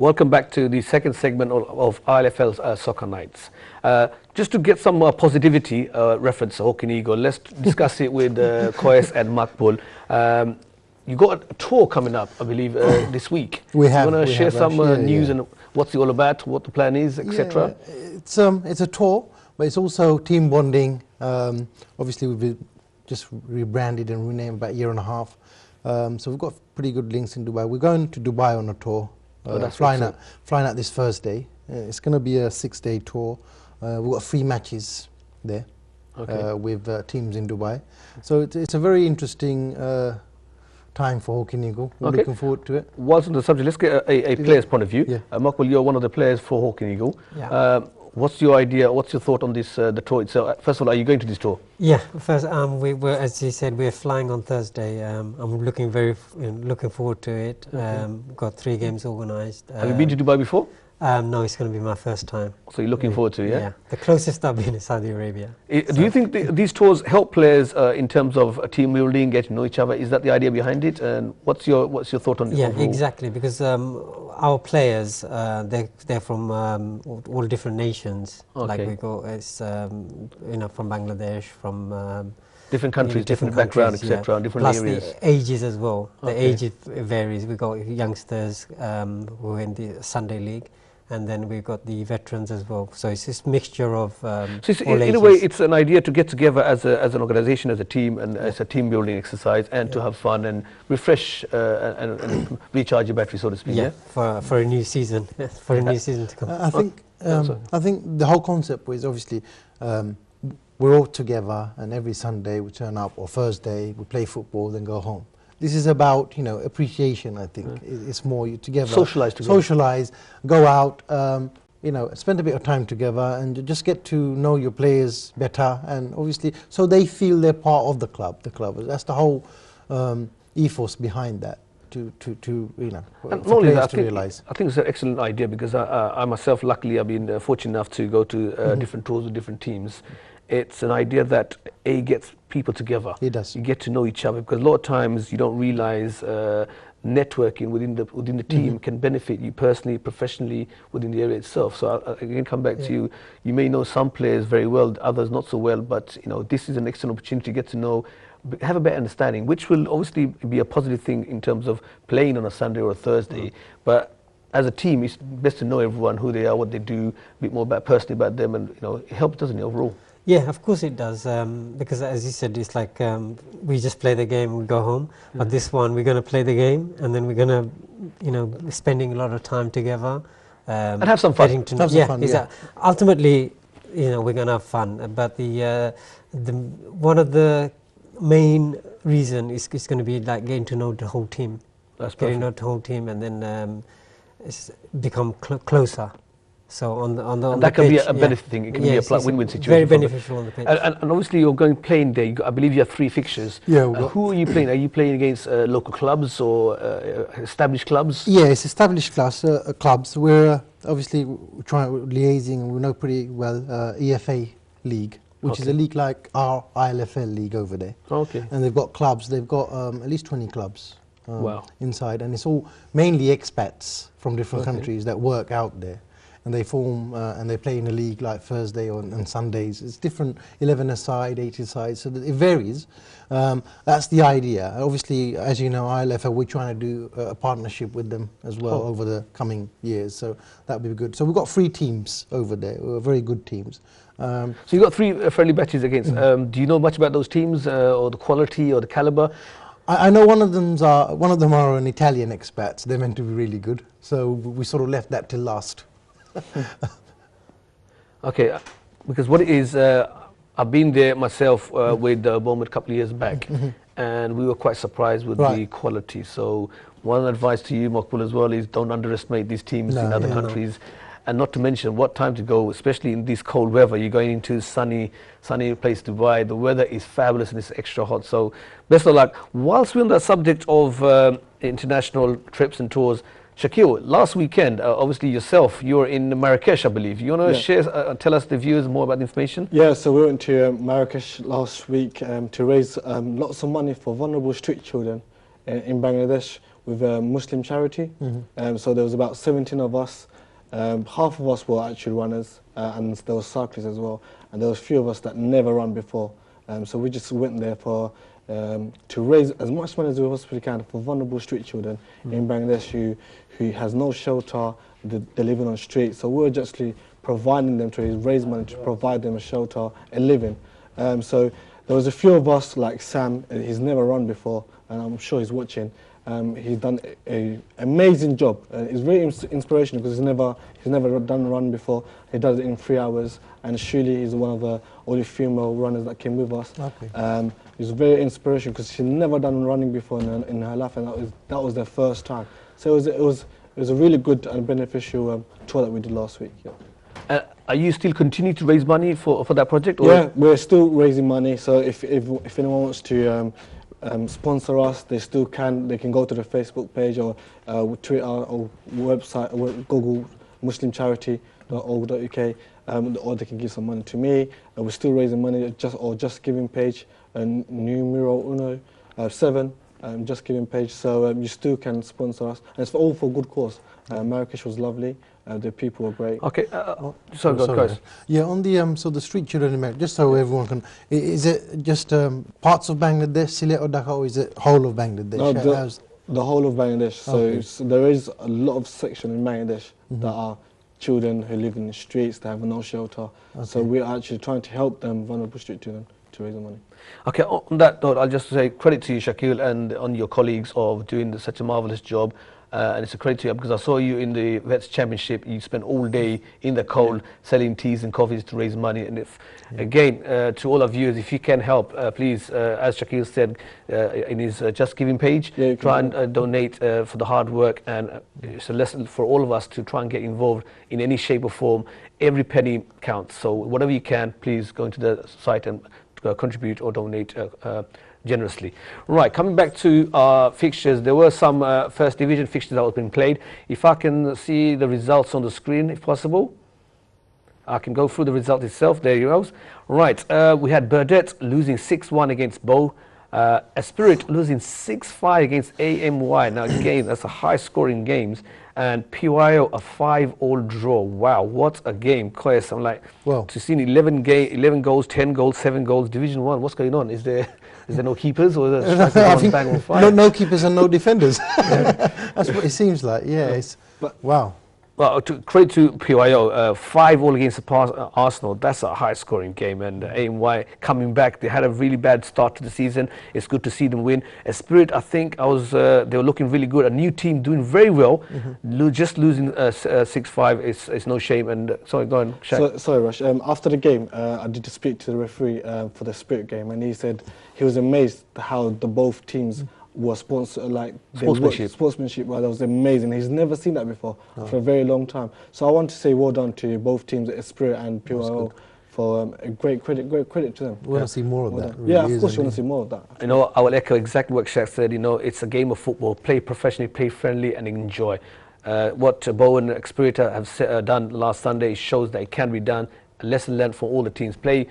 Welcome back to the second segment of ILFL's Soccer Nights. Just to get some positivity reference to Hawking Eagle, let's discuss it with Koes and Makbul. You got a tour coming up, I believe, this week. We have. You want to share some news and what's it all about, what the plan is, etc.? Yeah, it's a tour, but it's also team bonding. Obviously, we've just rebranded and renamed about a year and a half. So we've got pretty good links in Dubai. We're going to Dubai on a tour. Flying out this Thursday. It's going to be a 6-day tour. We've got 3 matches there with teams in Dubai. So it's a very interesting time for Hawking Eagle. We're looking forward to it. Whilst on the subject, let's get a player's point of view. Yeah. Makbul, you're one of the players for Hawking Eagle. Yeah. What's your idea? What's your thought on this the tour itself? First of all, are you going to this tour? Yeah, first as you said, we're flying on Thursday. I'm looking forward to it. Got 3 games organised. Have you been to Dubai before? No, it's going to be my first time. So you're looking forward to it, yeah? Yeah, the closest I've been is Saudi Arabia. Do you think these tours help players in terms of team building, getting to know each other? Is that the idea behind it? And what's your thought on it? Yeah, exactly. Because our players, they're from all different nations. Like we go, it's from Bangladesh, from different countries, different background, etc., different plus areas. The ages as well. The age varies. We got youngsters who are in the Sunday League, and then we've got the veterans as well. So it's this mixture of so in a way, it's an idea to get together as an organisation, as a team, and as a team building exercise, and to have fun and refresh and recharge your battery, so to speak. Yeah, for a new season, for a new season to come. I think the whole concept was obviously we're all together, and every Sunday we turn up, or Thursday we play football, then go home. This is about appreciation. I think it's more you together, socialize, go out, spend a bit of time together, and just get to know your players better, and obviously so they feel they're part of the club. That's the whole ethos behind that. To realize. I think it's an excellent idea, because I myself, luckily, I've been fortunate enough to go to different tours with different teams. It's an idea that gets people together. It does. You get to know each other, because a lot of times you don't realize networking within the team can benefit you personally, professionally, within the area itself. So again, come back to you. You may know some players very well, others not so well, but this is an excellent opportunity to get to know, have a better understanding, which will obviously be a positive thing in terms of playing on a Sunday or a Thursday. But as a team, it's best to know everyone, who they are, what they do, a bit more personally about them, and it helps, doesn't it, overall? Yeah, of course it does, because as you said, it's like we just play the game, we go home. But this one, we're going to play the game, and then we're going to, spending a lot of time together. And have some fun. Ultimately, we're going to have fun. But one of the main reason is going to be like getting to know the whole team. That's perfect. Getting to know the whole team, and then become closer. So on the that can be a benefit thing. It can be a win-win situation. Very beneficial on the pitch. And obviously you're going playing there. I believe you have 3 fixtures. Yeah. Who are you playing? Are you playing against local clubs or established clubs? Yeah, it's established clubs. We're obviously liaising. We know pretty well EFA League, which is a league like our ILFL league over there. Okay. And they've got clubs. They've got at least 20 clubs inside, and it's all mainly expats from different countries that work out there. And they form and they play in a league like Thursday and Sundays. It's different, 11-a-side, 8-a-side, so that it varies. That's the idea. Obviously, as you know, ILFL, we're trying to do a partnership with them as well over the coming years, so that would be good. So we've got 3 teams over there, very good teams. So you've got 3 friendly matches against. Do you know much about those teams, or the quality or the calibre? I know one of them are an Italian expats. They're meant to be really good, so we sort of left that till last. Okay, because what it is, I've been there myself with Bournemouth a couple of years back, and we were quite surprised with the quality. So one advice to you, Makbul, as well, is don't underestimate these teams in other countries. And not to mention what time to go, especially in this cold weather. You're going into sunny place to Dubai. The weather is fabulous and it's extra hot. So best of luck. Whilst we're on the subject of international trips and tours, Shakil, last weekend, obviously yourself, you were in Marrakesh, I believe. You want to share, tell us, the viewers, more about the information? Yeah, so we went to Marrakesh last week to raise lots of money for vulnerable street children in Bangladesh. with a Muslim charity. So there was about 17 of us. Half of us were actually runners, and there was cyclists as well. And there was a few of us that never run before. So we just went there for to raise as much money as we possibly can for vulnerable street children in Bangladesh who has no shelter, they're living on the street. So we're just providing them to raise money to provide them a shelter and living. So there was a few of us like Sam, he's never run before, and I'm sure he's watching. He's done an amazing job. It's very inspirational because he's never done a run before. He does it in 3 hours, and Shuli is one of the only female runners that came with us. Okay. It's very inspirational because she's never done running before in her life, and that was their first time. So it was a really good and beneficial tour that we did last week. Yeah. Are you still continuing to raise money for that project? Or? Yeah, we're still raising money. So if anyone wants to sponsor us, they still can. They can go to the Facebook page or Twitter or website, or Google muslimcharity.org.uk, or they can give some money to me. We're still raising money, just giving page, numero 7, just giving page. So you still can sponsor us, and it's all for good cause. Marrakesh was lovely. The people were great. Okay, sorry, guys. Yeah, on the so the street children in Marrakesh, just so everyone can, is it just parts of Bangladesh, Sylhet or Dhaka, or is it whole of Bangladesh? No, the whole of Bangladesh. Okay. So there is a lot of section in Bangladesh that are children who live in the streets, they have no shelter. Okay. So we're actually trying to help them, vulnerable street children, to raise the money. Okay, on that note, I'll just say credit to you, Shakil, and on your colleagues of doing such a marvellous job. And it's a credit to you because I saw you in the Vets Championship. You spent all day in the cold selling teas and coffees to raise money. And if, again, to all of you, if you can help, please, as Shakil said in his Just Giving page, try and donate for the hard work. And it's a lesson for all of us to try and get involved in any shape or form. Every penny counts. So whatever you can, please go into the site and contribute or donate generously. Right, coming back to our fixtures, there were some first division fixtures that were being played. If I can see the results on the screen, if possible, I can go through the result itself. There you go. Right, we had Burdett losing 6-1 against Bow. Esprit losing 6-5 against AMY. Now again, that's a high scoring games. And PYO a 5-all draw. Wow, what a game. Koyes, I'm like, well, to see 11 goals, 10 goals, 7 goals, Division 1, what's going on? Is there no keepers or is there strikers bang on fire? No keepers and no defenders. That's what it seems like, wow. Well, credit to PYO, 5-all against Arsenal. That's a high-scoring game, and AMY coming back. They had a really bad start to the season. It's good to see them win. Spirit, I think, they were looking really good. A new team doing very well. Just losing 6-5 is no shame. And sorry, go on, Shaq. Sorry, Rush. After the game, I did speak to the referee for the Spirit game, and he said he was amazed how both teams were sportsmanship. Well, that was amazing. He's never seen that before for a very long time. So I want to say well done to both teams, Esprit and PYO, for a great credit to them. We want to see more of that. Really, of course, we want to see more of that. You know, I will echo exactly what Shaq said. You know, it's a game of football. Play professionally, play friendly, and enjoy. What Bowen and Spirit have done last Sunday shows that it can be done. A lesson learned for all the teams. Play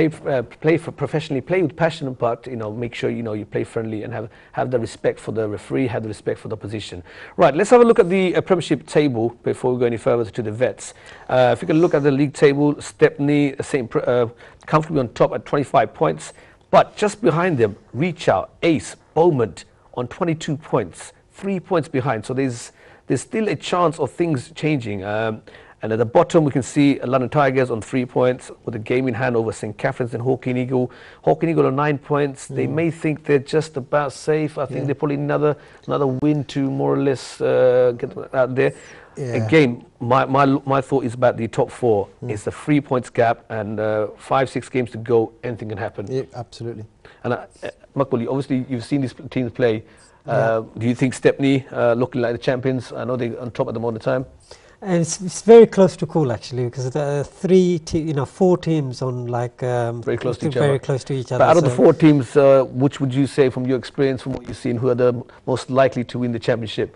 for professionally, play with passion, but make sure you play friendly and have the respect for the referee, have the respect for the position. Right, let's have a look at the Premiership table before we go any further to the Vets. If you can look at the league table, Stepney comfortably on top at 25 points, but just behind them, Reach Out, Ace, Beaumont on 22 points, 3 points behind. So there's still a chance of things changing. And at the bottom, we can see London Tigers on 3 points with a game in hand over St. Catherine's and Hawking Eagle. Hawking Eagle on 9 points. They may think they're just about safe. I think they probably another win to more or less get out there. Again, my thought is about the top 4. It's a 3 points gap and 5-6 games to go. Anything can happen. Yeah, absolutely. And Makbul, obviously you've seen these teams play. Do you think Stepney looking like the champions? I know they're on top at the moment of time. And it's very close to cool actually, because there are 4 teams on very close to each other. But out of the 4 teams, which would you say, from your experience, from what you've seen, who are the most likely to win the championship?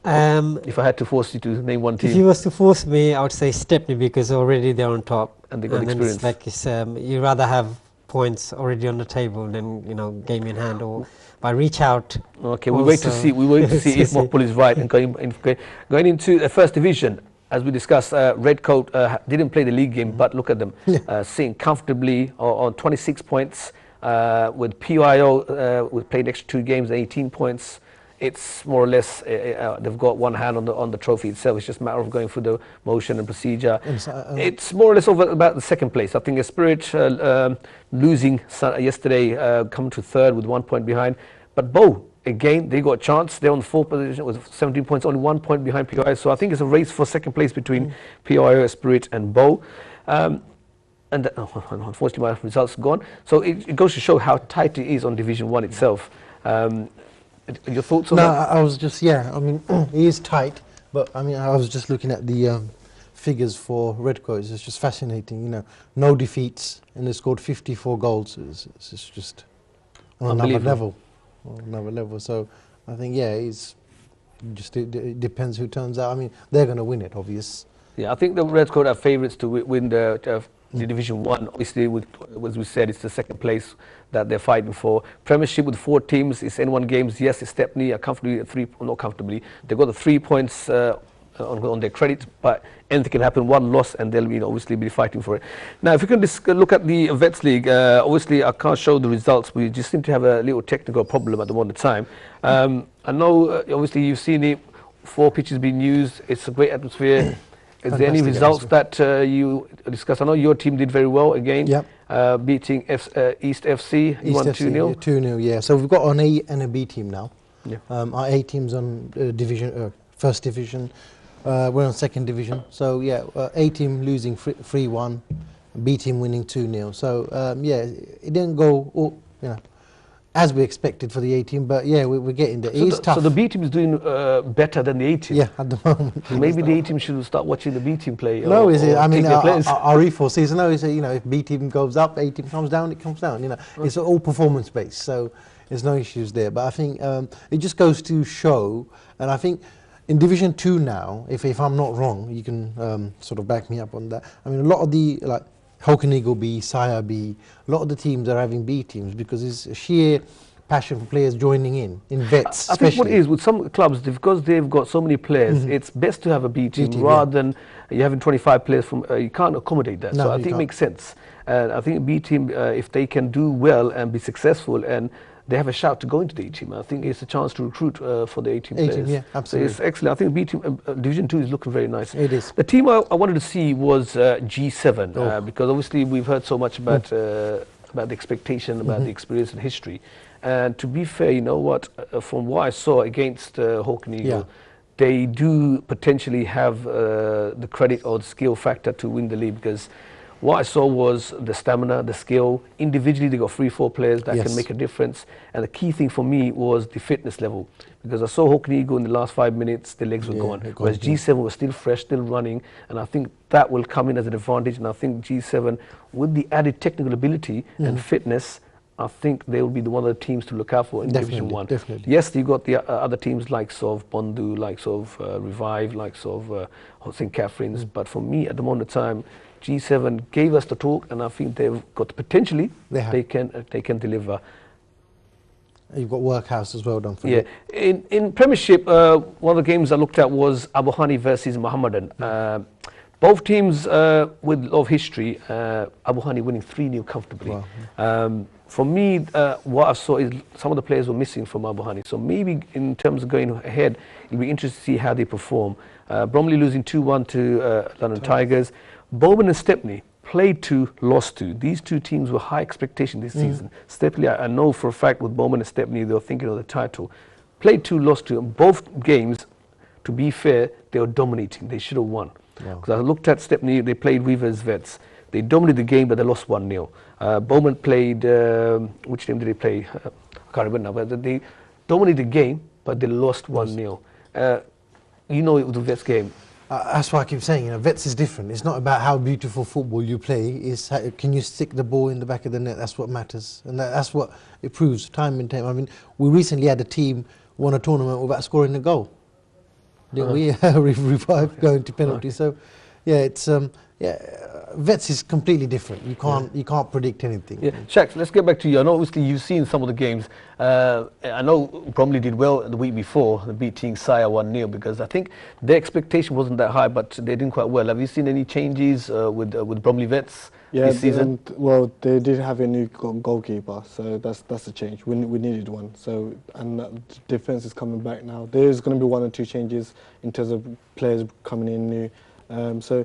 If I had to force you to name one team. If you was to force me, I would say Stepney, because already they're on top and they got experience. It's like you rather have points already on the table, then game in hand, or if I reach out. Okay, we wait to see. We wait to see if Mokbul is right. And going into the first division, as we discussed, Redcoat didn't play the league game, but look at them, sitting comfortably on 26 points. With PIO, we've played extra 2 games, 18 points. It's more or less they've got one hand on the trophy itself. It's just a matter of going through the motion and procedure. It's more or less over about the second place. I think a Spirit losing yesterday, coming to third with 1 point behind. But Bow, again, they got a chance. They're on the 4th position with 17 points, only 1 point behind PIO. So I think it's a race for second place between PIO, Spirit, and Bow. And unfortunately, my results are gone. So it goes to show how tight it is on Division 1 itself. Your thoughts on that? No, I was just, I mean, it is tight, but I mean, I was just looking at the figures for Redcoat. It's just fascinating, no defeats, and they scored 54 goals. It's just on another level. So I think, it depends who turns out. I mean, they're going to win it, obvious. Yeah, I think the Redcoat are favourites to win the Division 1. Obviously, as we said, it's the second place that they're fighting for. Premiership with 4 teams, it's N1 games. Yes, it's Stepney are comfortably at 3, not comfortably. They've got the 3 points on their credit, but anything can happen. 1 loss, and they'll obviously be fighting for it. Now, if you can look at the Vets League, obviously I can't show the results. We just seem to have a little technical problem at the moment of time. I know, obviously, you've seen it. 4 pitches being used. It's a great atmosphere. Is there any results that you discussed? I know your team did very well again, beating East FC. You won 2-0. 2-0, yeah. So we've got an A and a B team now. Yeah. Our A team's on first division. We're on second division. So A team losing 3-1, B team winning 2-0. So it didn't go as we expected for the A team, but we're getting there. It's tough. So the B team is doing better than the A team. Yeah, at the moment. Maybe the A team should start watching the B team play. No, is it? I mean, our ethos is if B team goes up, A team comes down, it comes down. It's all performance based, so there's no issues there. But I think it just goes to show, and I think in Division 2 now, if I'm not wrong, you can sort of back me up on that. I mean, a lot of the Hokan Eagle B, Sire B, a lot of the teams are having B teams because it's a sheer passion for players joining in vets. I think what it is with some clubs, because they've got so many players, it's best to have a B team rather than you having 25 players from. You can't accommodate that. No, so I think it makes sense. And I think a B team, if they can do well and be successful, and they have a shout to go into the A team, I think it's a chance to recruit for the A team players. Yeah, absolutely. So it's excellent. I think B team Division 2 is looking very nice. It is. The team I wanted to see was G7 because obviously we've heard so much about the expectation, about the experience and history. And to be fair, from what I saw against Hokan Eagle, they do potentially have the credit or the skill factor to win the league, because what I saw was the stamina, the skill. Individually, they got 3-4 players that can make a difference. And the key thing for me was the fitness level, because I saw Hokan Eagle in the last 5 minutes, the legs were gone. Whereas G7 was still fresh, still running. And I think that will come in as an advantage. And I think G7, with the added technical ability and fitness, I think they will be one of the teams to look out for in Division 1. Definitely. Yes, you got the other teams likes of Bondu, likes of Revive, likes of St. Catherine's. But for me, at the moment of time, G7 gave us the talk, and I think they've got potentially they can deliver. You've got Workhouse as well, don't forget. Yeah, in Premiership, one of the games I looked at was Abu Hani versus Mohammedan. Both teams with a lot of history. Abu Hani winning 3-0 comfortably. Wow. For me, what I saw is some of the players were missing from Abu Hani. So maybe in terms of going ahead, it'll be interesting to see how they perform. Bromley losing 2-1 to London Tigers. Bowman and Stepney played 2, lost 2. These 2 teams were high expectation this season. Stepney, I know for a fact with Bowman and Stepney, they were thinking of the title. Played 2, lost 2. Both games, to be fair, they were dominating. They should have won. Because I looked at Stepney, they played Weavers Vets. They dominated the game, but they lost 1-0. Bowman played, which team did they play? I can't remember now, but they dominated the game, but they lost 1-0. It was the Vets game. That's why I keep saying, Vets is different. It's not about how beautiful football you play. It's how, can you stick the ball in the back of the net? That's what matters. And that's what it proves time and time. I mean, we recently had a team won a tournament without scoring a goal. Didn't we? Revive going to penalty. So, it's vets is completely different. You can't predict anything. Yeah, Shaq, let's get back to you. I know obviously you've seen some of the games. I know Bromley did well the week before, beating Sire 1-0, because I think their expectation wasn't that high, but they did quite well. Have you seen any changes with Bromley vets this season? Well, they did have a new goalkeeper, so that's a change. We needed one. So, and the defense is coming back now. There's going to be 1 or 2 changes in terms of players coming in new. So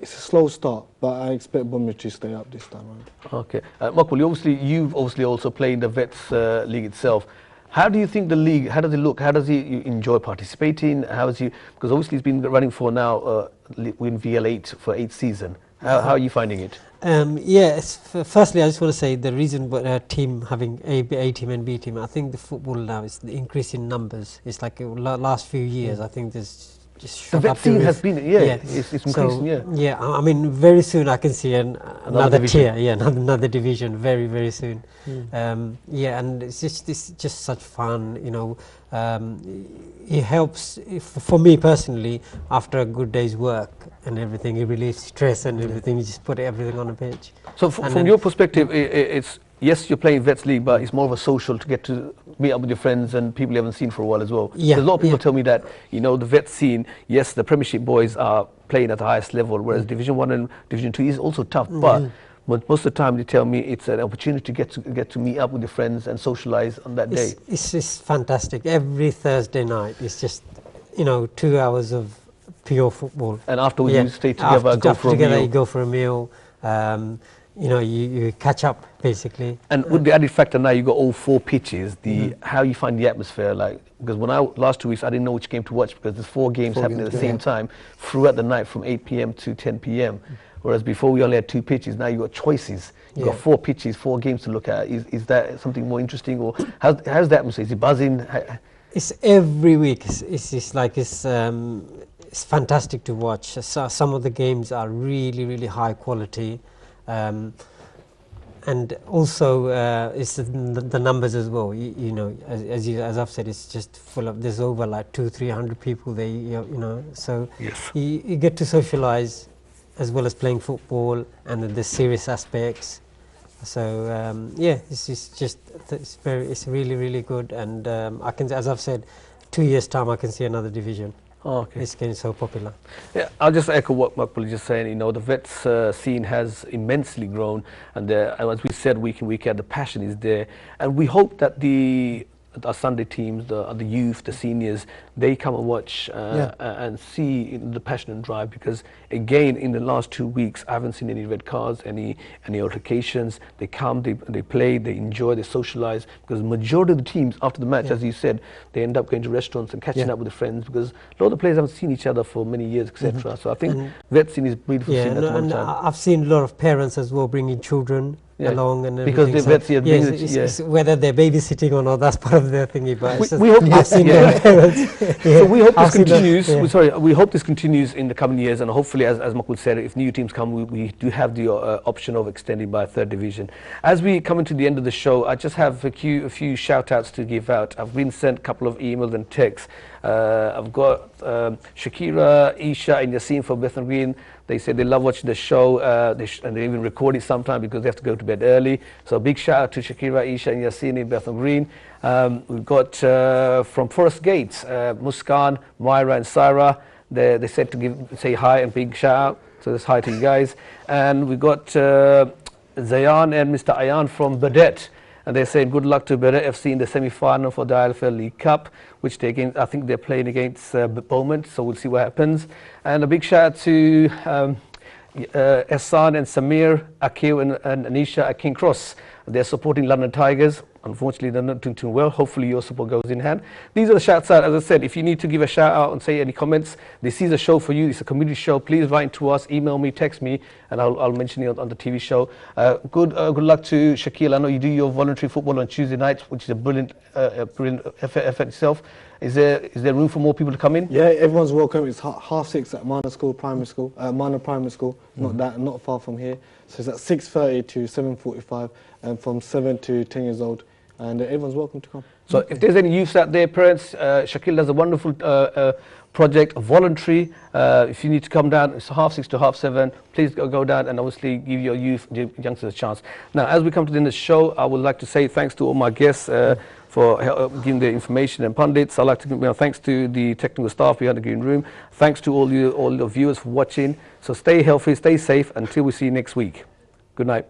it's a slow start, but I expect Bromley to stay up this time around. Okay, Makbul, you've obviously also played in the Vets League itself. How do you think the league? How does it look? How does you enjoy participating? Because obviously it's been running for now in VL8 for 8th season. How are you finding it? Firstly, I just want to say the reason a team having A team and B team, I think the football now is the increase in numbers. It's like last few years, I think there's just the vet scene has been, it's increasing, I mean, very soon I can see another tier, another division, very, very soon. And it's just such fun, you know. It helps, for me personally, after a good day's work and everything, it relieves stress and everything, you just put everything on a bench. So from your perspective, it's, yes, you're playing Vets League, but it's more of a social to get to meet up with your friends and people you haven't seen for a while as well. There's a lot of people tell me that, you know, the vet scene, yes, the Premiership boys are playing at the highest level, whereas Division 1 and Division 2 is also tough, but most of the time they tell me it's an opportunity to get to meet up with your friends and socialise on that day. It's fantastic. Every Thursday night, it's just, you know, 2 hours of pure football. And afterwards you stay together, go for a meal. You go for a meal. You know, you catch up basically. And with the added factor now, you got all 4 pitches. How you find the atmosphere like? Because when last 2 weeks I didn't know which game to watch because there's 4 games happening at the same time throughout the night from 8 p.m. to 10 p.m. Whereas before we only had 2 pitches. Now you got choices. You got 4 pitches, 4 games to look at. Is that something more interesting, or how's the atmosphere? Is it buzzing? It's every week. It's fantastic to watch. Some of the games are really, really high quality. And also it's the numbers as well. You know, as I've said, it's just full of. There's over like 200-300 people there. You know, so you get to socialise as well as playing football, and the serious aspects. So it's really, really good. And I can, as I've said, 2 years time I can see another division. Okay. It's getting so popular. Yeah, I'll just echo what Makbul is just saying. You know, the vets scene has immensely grown, and as we said, week in, week out, the passion is there, and we hope that our Sunday teams, the youth, the seniors, they come and watch and see the passion and drive. Because again, in the last 2 weeks, I haven't seen any red cards, any altercations. They come, they play, they enjoy, they socialise. Because the majority of the teams after the match, as you said, they end up going to restaurants and catching up with their friends. Because a lot of the players haven't seen each other for many years, etc. So I think vet scene is beautiful. And I've seen a lot of parents as well bringing children along and because everything. Because whether they're babysitting or not, that's part of their thingy. But we hope I've seen parents. So we hope this continues. We hope this continues in the coming years, and hopefully, as Makbul said, if new teams come, we do have the option of extending by a 3rd division. As we come into the end of the show, I just have a few shout-outs to give out. I've been sent a couple of emails and texts. I've got Shakira, Isha, and Yassine from Bethnal Green. They said they love watching the show, and they even record it sometime because they have to go to bed early. So a big shout out to Shakira, Isha, and Yassine in Bethnal Green. We've got from Forest Gates, Muskan, Myra, and Sarah. They said to say hi and big shout out. So that's hi to you guys. And we've got Zayan and Mr. Ayan from Badet. And they're saying good luck to Badet FC in the semi-final for the ILFL League Cup, which I think they're playing against Beaumont, so we'll see what happens. And a big shout out to Ehsan and Samir, Akil and Anisha at King Cross. They're supporting London Tigers. Unfortunately, they're not doing too well. Hopefully, your support goes in hand. These are the shouts out. As I said, if you need to give a shout out and say any comments, this is a show for you. It's a community show. Please write to us, email me, text me, and I'll mention it on the TV show. Good luck to Shaquille. I know you do your voluntary football on Tuesday nights, which is a brilliant effort itself. Is there room for more people to come in? Yeah, everyone's welcome. It's 6:30 at Mana Primary School, not far from here. So it's at 6:30 to 7:45, and from 7 to 10 years old. And everyone's welcome to come. So if there's any youths out there, parents, Shakil does a wonderful project, voluntary. If you need to come down, it's 6:30 to 7:30. Please go down and obviously give your youngsters a chance. Now, as we come to the end of the show, I would like to say thanks to all my guests for giving the information and pundits. I'd like to give thanks to the technical staff behind the green room. Thanks to all the viewers for watching. So stay healthy, stay safe until we see you next week. Good night.